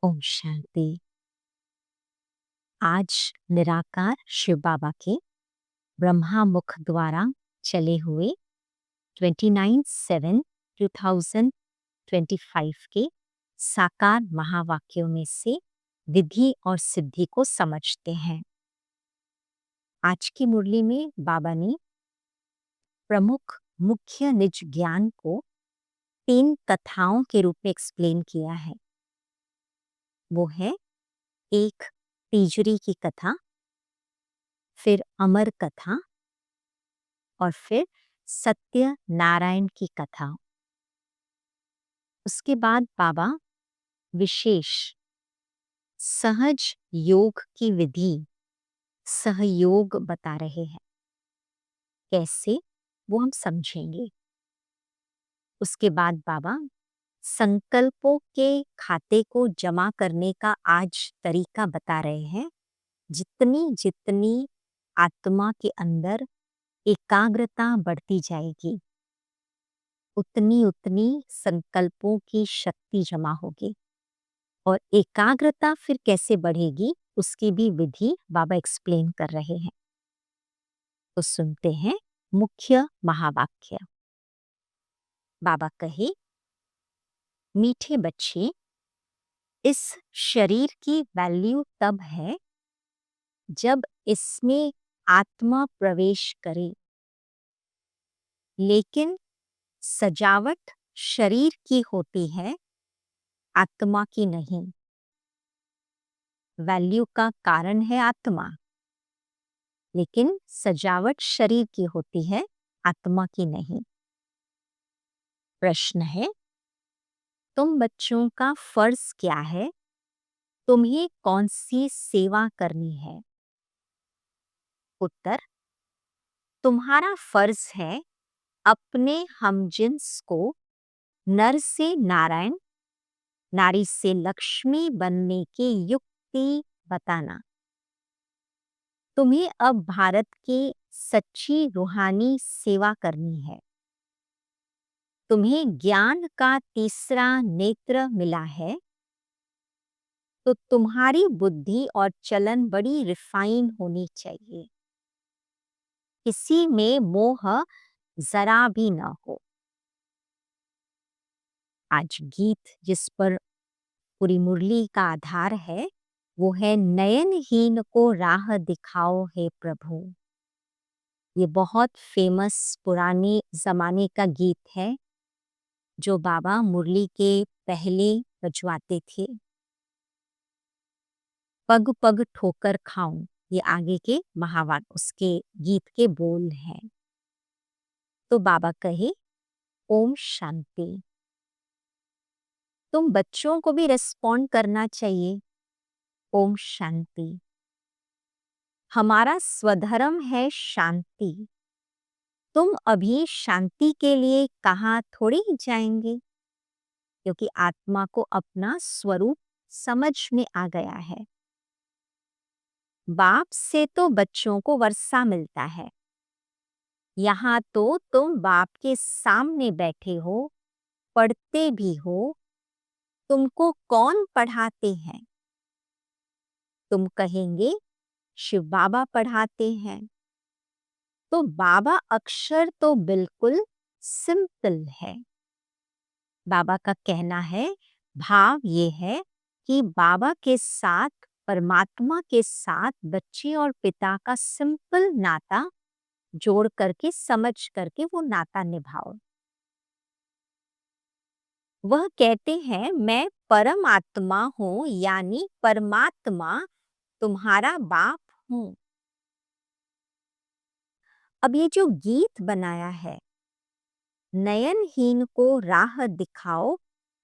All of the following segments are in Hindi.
ओम शांति। आज निराकार शिव बाबा के ब्रह्मा मुख द्वारा चले हुए 29/7/2025 के साकार महावाक्यों में से विधि और सिद्धि को समझते हैं। आज की मुरली में बाबा ने प्रमुख मुख्य निज ज्ञान को 3 कथाओं के रूप में एक्सप्लेन किया है। वो है एक तीजरी की कथा, फिर अमर कथा और फिर सत्य नारायण की कथा। उसके बाद बाबा विशेष सहज योग की विधि सहयोग बता रहे हैं। कैसे, वो हम समझेंगे। उसके बाद बाबा संकल्पों के खाते को जमा करने का आज तरीका बता रहे हैं। जितनी जितनी आत्मा के अंदर एकाग्रता बढ़ती जाएगी, उतनी उतनी संकल्पों की शक्ति जमा होगी। और एकाग्रता फिर कैसे बढ़ेगी, उसकी भी विधि बाबा एक्सप्लेन कर रहे हैं। तो सुनते हैं मुख्य महावाक्य। बाबा कहे, मीठे बच्चे, इस शरीर की वैल्यू तब है जब इसमें आत्मा प्रवेश करे, लेकिन सजावट शरीर की होती है, आत्मा की नहीं। वैल्यू का कारण है आत्मा, लेकिन सजावट शरीर की होती है, आत्मा की नहीं। प्रश्न है, तुम बच्चों का फर्ज क्या है? तुम्हें कौन सी सेवा करनी है? उत्तर, तुम्हारा फर्ज है अपने हमजिन्स को नर से नारायण, नारी से लक्ष्मी बनने की युक्ति बताना। तुम्हें अब भारत की सच्ची रूहानी सेवा करनी है। तुम्हें ज्ञान का तीसरा नेत्र मिला है, तो तुम्हारी बुद्धि और चलन बड़ी रिफाइन होनी चाहिए। किसी में मोह जरा भी न हो। आज गीत जिस पर पूरी मुरली का आधार है, वो है नयनहीन को राह दिखाओ हे प्रभु। ये बहुत फेमस पुराने जमाने का गीत है, जो बाबा मुरली के पहले बजवाते थे। पग पग ठोकर खाऊं, ये आगे के महावाक्य उसके गीत के बोल हैं। तो बाबा कहे, ओम शांति। तुम बच्चों को भी रिस्पॉन्ड करना चाहिए, ओम शांति। हमारा स्वधर्म है शांति। तुम अभी शांति के लिए कहाँ थोड़ी जाएंगे, क्योंकि आत्मा को अपना स्वरूप समझ में आ गया है। बाप से तो बच्चों को वर्षा मिलता है, यहाँ तो तुम बाप के सामने बैठे हो, पढ़ते भी हो। तुमको कौन पढ़ाते हैं? तुम कहेंगे शिव बाबा पढ़ाते हैं। तो बाबा अक्षर तो बिल्कुल सिंपल है। बाबा का कहना है, भाव ये है कि बाबा के साथ, परमात्मा के साथ बच्चे और पिता का सिंपल नाता जोड़ करके, समझ करके वो नाता निभाओ। वह कहते हैं, मैं परमात्मा हूं, यानी परमात्मा तुम्हारा बाप हूं। अब ये जो गीत बनाया है, नयनहीन को राह दिखाओ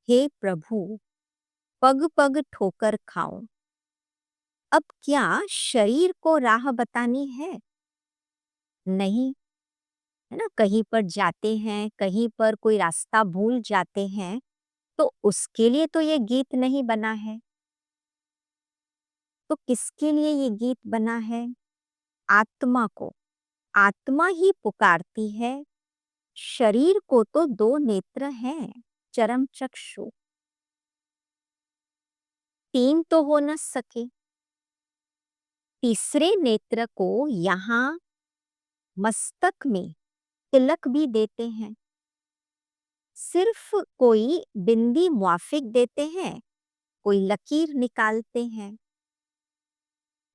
हे प्रभु, पग पग ठोकर खाओ। अब क्या शरीर को राह बतानी है? नहीं, है ना। कहीं पर जाते हैं, कहीं पर कोई रास्ता भूल जाते हैं, तो उसके लिए तो ये गीत नहीं बना है। तो किसके लिए ये गीत बना है? आत्मा को। आत्मा ही पुकारती है। शरीर को तो 2 नेत्र हैं, चरम चक्षु। तीन तो हो न सके। तीसरे नेत्र को यहाँ मस्तक में तिलक भी देते हैं। सिर्फ कोई बिंदी मुआफिक देते हैं, कोई लकीर निकालते हैं।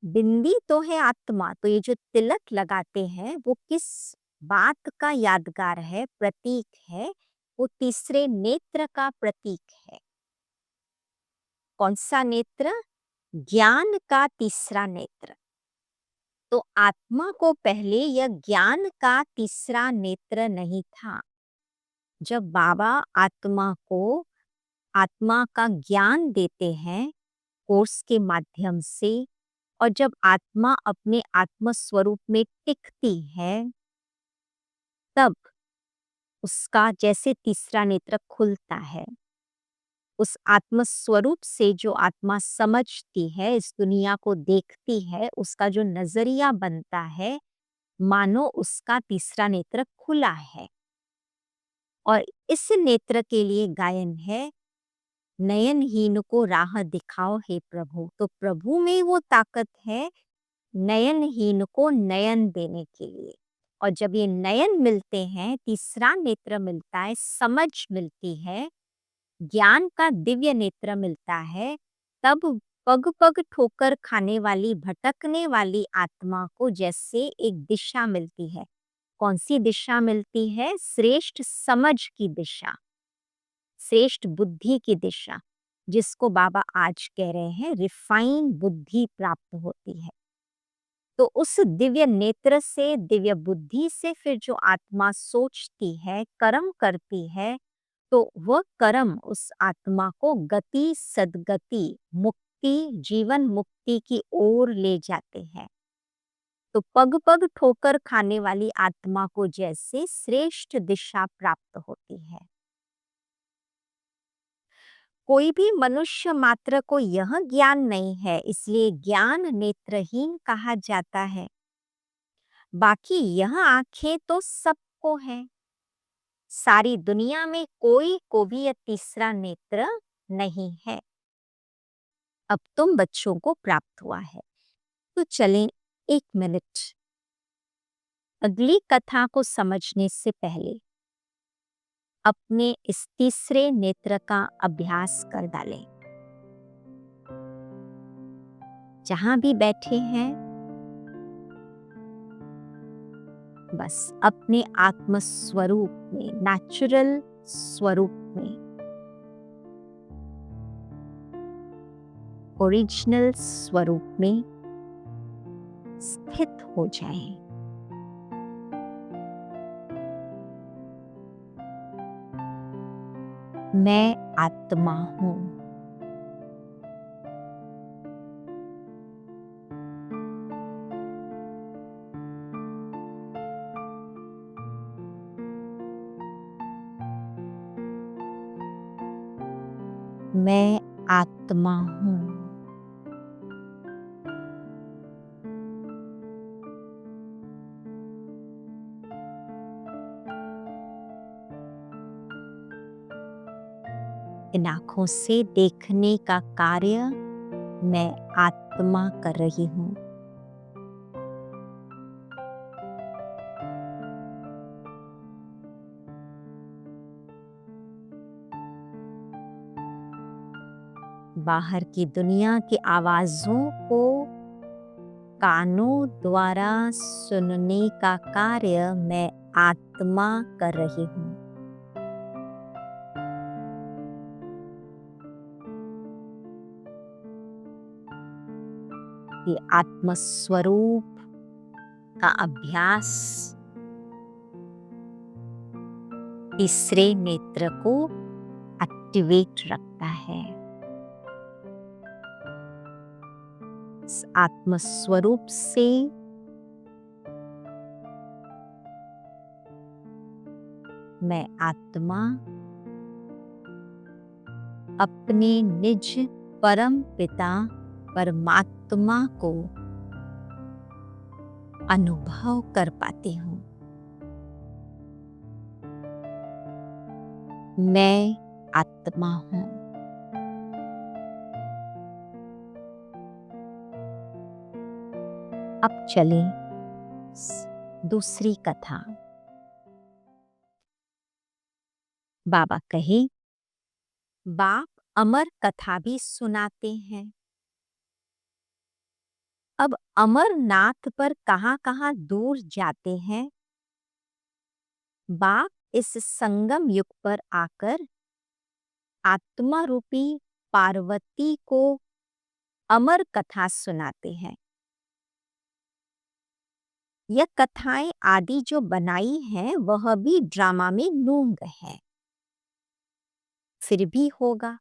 बिंदी तो है आत्मा, तो ये जो तिलक लगाते हैं वो किस बात का यादगार है, प्रतीक है? वो तीसरे नेत्र का प्रतीक है। कौन सा नेत्र? ज्ञान का तीसरा नेत्र। तो आत्मा को पहले यह ज्ञान का तीसरा नेत्र नहीं था। जब बाबा आत्मा का ज्ञान देते हैं कोर्स के माध्यम से, और जब आत्मा अपने आत्म स्वरूप में टिकती है, तब उसका जैसे तीसरा नेत्र खुलता है। उस आत्म स्वरूप से जो आत्मा समझती है, इस दुनिया को देखती है, उसका जो नजरिया बनता है, मानो उसका तीसरा नेत्र खुला है। और इस नेत्र के लिए गायन है, नयनहीन को राह दिखाओ हे प्रभु। तो प्रभु में वो ताकत है नयनहीन को नयन देने के लिए। और जब ये नयन मिलते हैं, तीसरा नेत्र मिलता है, समझ मिलती है, ज्ञान का दिव्य नेत्र मिलता है, तब पग पग ठोकर खाने वाली, भटकने वाली आत्मा को जैसे एक दिशा मिलती है। कौन सी दिशा मिलती है? श्रेष्ठ समझ की दिशा, श्रेष्ठ बुद्धि की दिशा, जिसको बाबा आज कह रहे हैं रिफाइन बुद्धि प्राप्त होती है। तो उस दिव्य नेत्र से, दिव्य बुद्धि से फिर जो आत्मा सोचती है, कर्म करती है, तो वह कर्म उस आत्मा को गति, सद्गति, मुक्ति, जीवन मुक्ति की ओर ले जाते हैं। तो पग पग ठोकर खाने वाली आत्मा को जैसे श्रेष्ठ दिशा प्राप्त होती है। कोई भी मनुष्य मात्र को यह ज्ञान नहीं है, इसलिए ज्ञान नेत्रहीन कहा जाता है। बाकी यह आंखें तो सबको है। सारी दुनिया में कोई को भी यह तीसरा नेत्र नहीं है। अब तुम बच्चों को प्राप्त हुआ है, तो चलें 1 मिनट अगली कथा को समझने से पहले अपने इस तीसरे नेत्र का अभ्यास कर डालें। जहां भी बैठे हैं, बस अपने आत्म स्वरूप में, नेचुरल स्वरूप में, ओरिजिनल स्वरूप में स्थित हो जाएं। मैं आत्मा हूं। मैं आत्मा हूं। इन आंखों से देखने का कार्य मैं आत्मा कर रही हूं। बाहर की दुनिया की आवाजों को कानों द्वारा सुनने का कार्य मैं आत्मा कर रही हूं। ये आत्म स्वरूप का अभ्यास तीसरे नेत्र को एक्टिवेट रखता है। इस आत्म स्वरूप से मैं आत्मा अपने निज परम पिता परमात्मा को अनुभव कर पाती हूं। मैं आत्मा हूं। अब चलें दूसरी कथा। बाबा कहे, बाप अमर कथा भी सुनाते हैं। अब अमरनाथ पर कहाँ कहाँ दूर जाते हैं। बाप इस संगम युग पर आकर आत्मा रूपी पार्वती को अमर कथा सुनाते हैं। यह कथाएं आदि जो बनाई हैं वह भी ड्रामा में नूंग है, फिर भी होगा।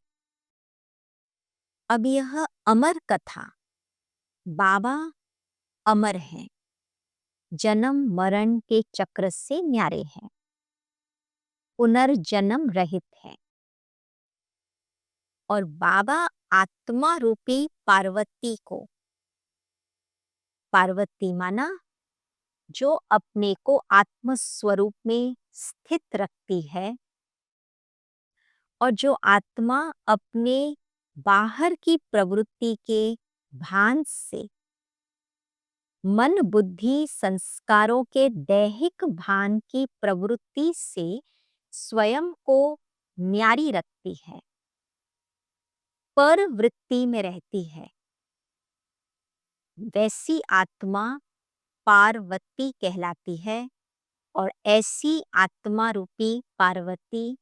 अब यह अमर कथा, बाबा अमर हैं, जन्म मरण के चक्र से न्यारे हैं, पुनर्जन्म रहित है। और बाबा आत्मा रूपी पार्वती को, पार्वती माना जो अपने को आत्म स्वरूप में स्थित रखती है, और जो आत्मा अपने बाहर की प्रवृत्ति के भान से, मन बुद्धि संस्कारों के दैहिक भान की प्रवृत्ति से स्वयं को न्यारी रखती है, पर वृत्ति में रहती है, वैसी आत्मा पार्वती कहलाती है। और ऐसी आत्मा रूपी पार्वती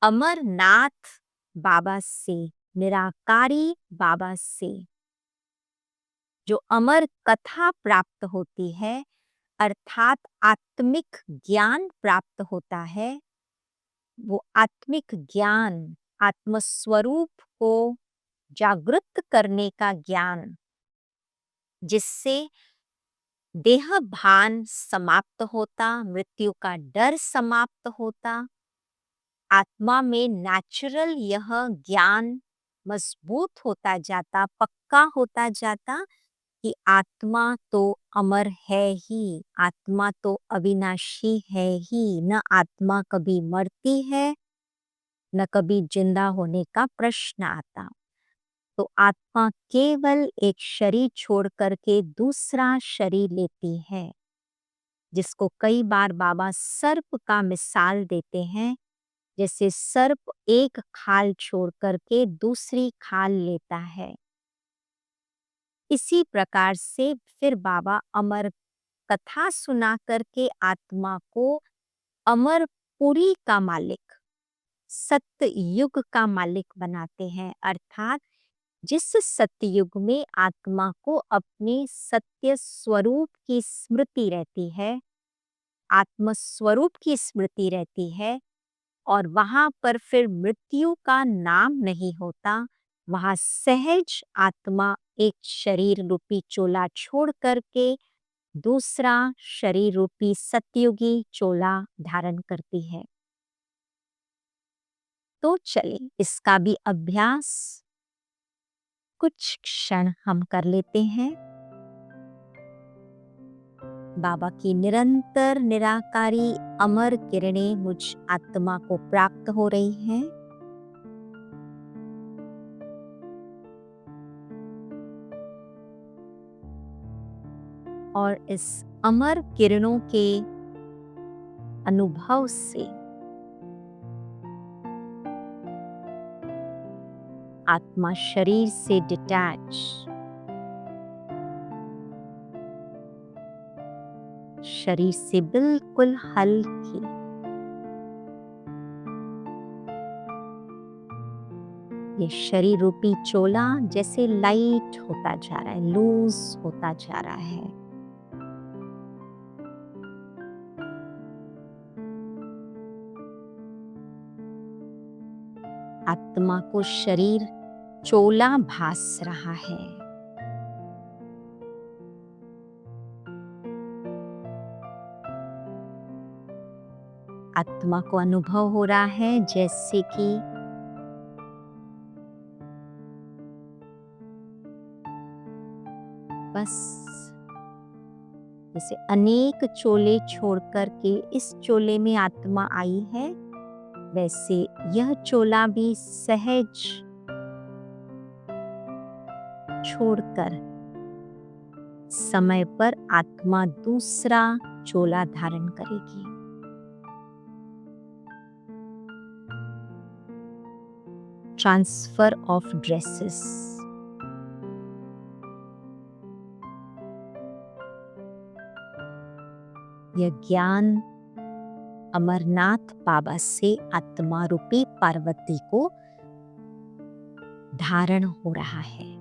अमरनाथ बाबा से, निराकारी बाबा से जो अमर कथा प्राप्त होती है, अर्थात आत्मिक ज्ञान प्राप्त होता है, वो आत्मिक ज्ञान, आत्मस्वरूप को जागृत करने का ज्ञान, जिससे देह भान समाप्त होता, मृत्यु का डर समाप्त होता, आत्मा में नेचुरल यह ज्ञान मजबूत होता जाता, पक्का होता जाता कि आत्मा तो अमर है ही, आत्मा तो अविनाशी है ही, न आत्मा कभी मरती है न कभी जिंदा होने का प्रश्न आता। तो आत्मा केवल एक शरीर छोड़ करके दूसरा शरीर लेती है, जिसको कई बार बाबा सर्प का मिसाल देते हैं। जैसे सर्प एक खाल छोड़ करके दूसरी खाल लेता है, इसी प्रकार से फिर बाबा अमर कथा सुना करके आत्मा को अमरपुरी का मालिक, सत्य युग का मालिक बनाते हैं। अर्थात जिस सत्ययुग में आत्मा को अपने सत्य स्वरूप की स्मृति रहती है, आत्म स्वरूप की स्मृति रहती है, और वहां पर फिर मृत्यु का नाम नहीं होता, वहां सहज आत्मा एक शरीर रूपी चोला छोड़ करके दूसरा शरीर रूपी सतयुगी चोला धारण करती है। तो चले इसका भी अभ्यास कुछ क्षण हम कर लेते हैं। बाबा की निरंतर निराकारी अमर किरणें मुझ आत्मा को प्राप्त हो रही हैं। और इस अमर किरणों के अनुभव से आत्मा शरीर से डिटैच, शरीर से बिल्कुल हल्की, ये शरीर रूपी चोला जैसे लाइट होता जा रहा है, लूज होता जा रहा है। आत्मा को शरीर चोला भास रहा है। आत्मा को अनुभव हो रहा है जैसे कि बस जैसे अनेक चोले छोड़ कर के इस चोले में आत्मा आई है, वैसे यह चोला भी सहज छोड़कर समय पर आत्मा दूसरा चोला धारण करेगी। Transfer of dresses. यह ज्ञान अमरनाथ बाबा से आत्मा रूपी पार्वती को धारण हो रहा है।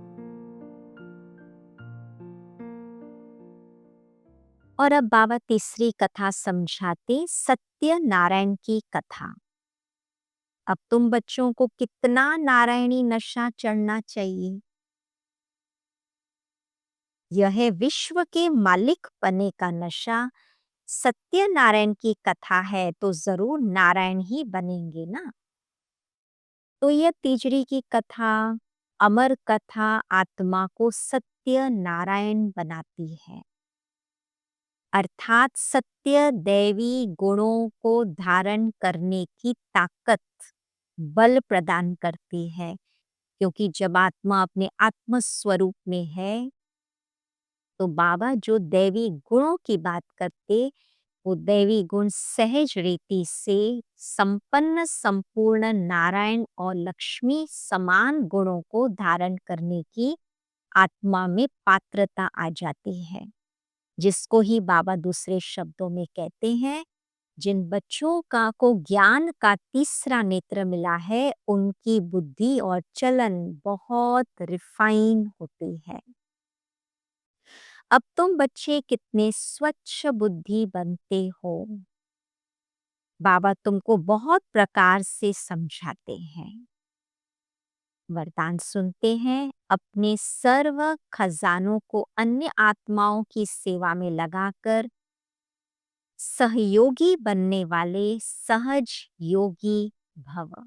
और अब बाबा तीसरी कथा समझाते, सत्य नारायण की कथा। अब तुम बच्चों को कितना नारायणी नशा चढ़ना चाहिए। यह है विश्व के मालिक बने का नशा। सत्य नारायण की कथा है तो जरूर नारायण ही बनेंगे ना। तो यह तीजड़ी की कथा, अमर कथा आत्मा को सत्य नारायण बनाती है, अर्थात सत्य दैवी गुणों को धारण करने की ताकत, बल प्रदान करती है। क्योंकि जब आत्मा अपने आत्म स्वरूप में है तो बाबा जो दैवी गुणों की बात करते, वो दैवी गुण सहज रीति से संपन्न संपूर्ण नारायण और लक्ष्मी समान गुणों को धारण करने की आत्मा में पात्रता आ जाती है, जिसको ही बाबा दूसरे शब्दों में कहते हैं, जिन बच्चों को ज्ञान का तीसरा नेत्र मिला है, उनकी बुद्धि और चलन बहुत रिफाइन होती है। अब तुम बच्चे कितने स्वच्छ बुद्धि बनते हो। बाबा तुमको बहुत प्रकार से समझाते हैं। वरदान सुनते हैं, अपने सर्व खजानों को अन्य आत्माओं की सेवा में लगाकर सहयोगी बनने वाले सहज योगी भव।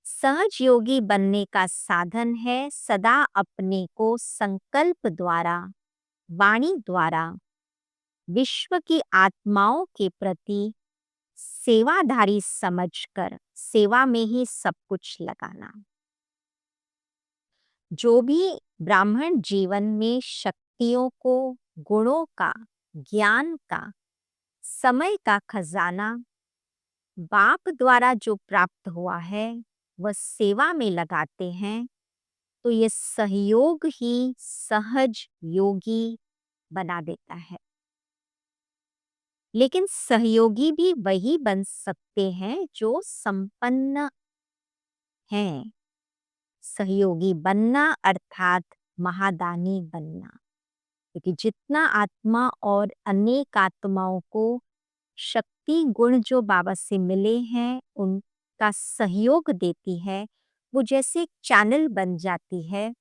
सहज योगी बनने का साधन है सदा अपने को संकल्प द्वारा, वाणी द्वारा विश्व की आत्माओं के प्रति सेवाधारी समझकर सेवा में ही सब कुछ लगाना। जो भी ब्राह्मण जीवन में शक्तियों को, गुणों का, ज्ञान का, समय का खजाना बाप द्वारा जो प्राप्त हुआ है, वह सेवा में लगाते हैं, तो ये सहयोग ही सहज योगी बना देता है। लेकिन सहयोगी भी वही बन सकते हैं जो संपन्न हैं। सहयोगी बनना अर्थात महादानी बनना, क्योंकि जितना आत्मा और अनेक आत्माओं को शक्ति गुण जो बाबा से मिले हैं, उनका सहयोग देती है, वो जैसे एक चैनल बन जाती है।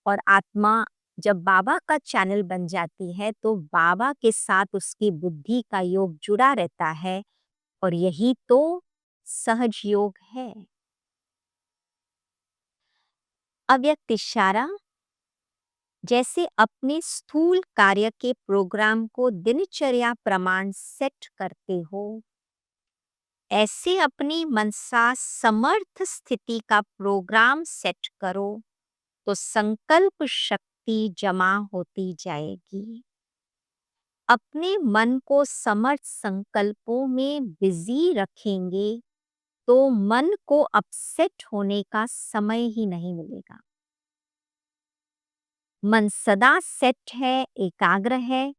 और आत्मा जब बाबा का चैनल बन जाती है तो बाबा के साथ उसकी बुद्धि का योग जुड़ा रहता है, और यही तो सहज योग है। अव्यक्त इशारा, जैसे अपने स्थूल कार्य के प्रोग्राम को दिनचर्या प्रमाण सेट करते हो, ऐसे अपनी मनसा समर्थ स्थिति का प्रोग्राम सेट करो तो संकल्प शक्ति जमा होती जाएगी। अपने मन को समर्थ संकल्पों में बिजी रखेंगे तो मन को अपसेट होने का समय ही नहीं मिलेगा। मन सदा सेट है, एकाग्र है,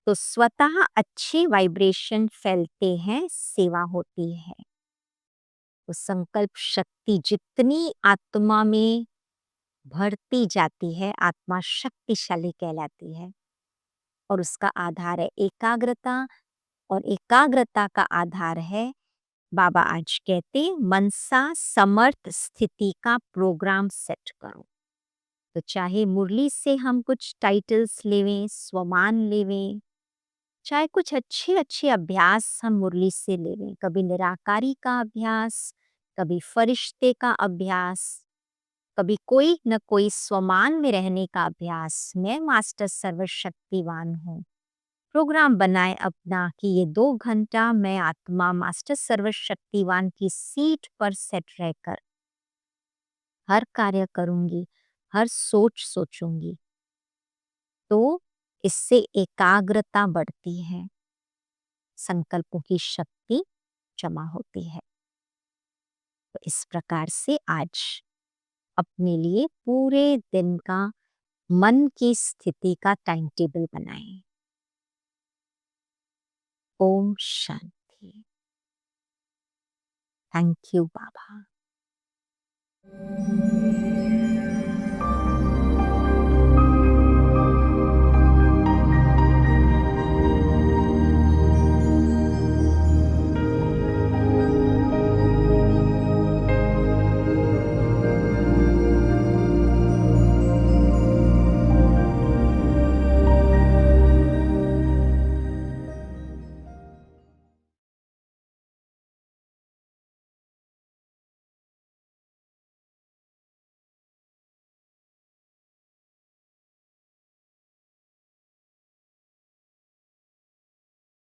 तो स्वतः अच्छे वाइब्रेशन फैलते हैं, सेवा होती है। तो संकल्प शक्ति जितनी आत्मा में भरती जाती है, आत्मा शक्तिशाली कहलाती है। और उसका आधार है एकाग्रता, और एकाग्रता का आधार है, बाबा आज कहते, मनसा समर्थ स्थिति का प्रोग्राम सेट करो। तो चाहे मुरली से हम कुछ टाइटल्स लेवें, स्वमान लेवें, चाहे कुछ अच्छे अच्छे अभ्यास हम मुरली से लेवें, कभी निराकारी का अभ्यास, कभी फरिश्ते का अभ्यास, कभी कोई न कोई स्वमान में रहने का अभ्यास, मैं मास्टर सर्वशक्तिवान हूँ। प्रोग्राम बनाए अपना कि ये 2 घंटा मैं आत्मा मास्टर सर्वशक्तिवान की सीट पर सेट रहकर हर कार्य करूंगी, हर सोच सोचूंगी। तो इससे एकाग्रता बढ़ती है, संकल्पों की शक्ति जमा होती है। तो इस प्रकार से आज अपने लिए पूरे दिन का मन की स्थिति का टाइम टेबल बनाएं। ओम शांति। Thank you Baba.